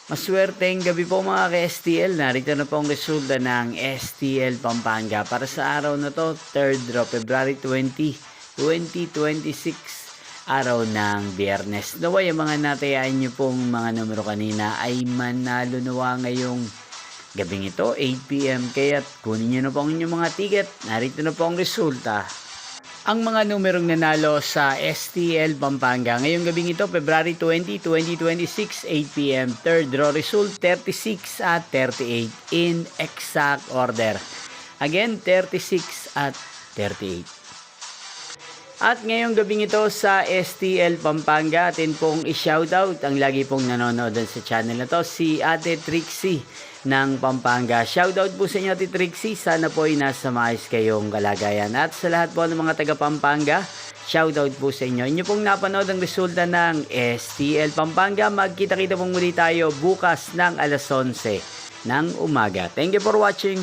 Maswerteng gabi po mga ka-STL. Narito na po ang resulta ng STL Pampanga para sa araw na to, 3rd draw, February 20, 2026, araw ng Biyernes. Naway ang mga natayaan nyo pong mga numero kanina ay manalo nawa ngayong gabing ito, 8 PM. Kaya't kunin nyo na po ang inyong mga ticket. Narito na po ang resulta. Ang mga numerong nanalo sa STL Pampanga ngayong gabing ito, February 20, 2026, 8 PM. Third draw result, 36 at 38 in exact order. Again, 36 at 38. At ngayong gabing ito sa STL Pampanga, atin pong i-shoutout ang lagi pong nanonood sa channel na to, si Ate Trixie ng Pampanga. Shoutout po sa inyo, Ate Trixie. Sana po ay nasa maayos kayong kalagayan. At sa lahat po ng mga taga Pampanga, shoutout po sa inyo. Inyo pong napanood ang resulta ng STL Pampanga. Magkita-kita pong muli tayo bukas ng alas 11 ng umaga. Thank you for watching.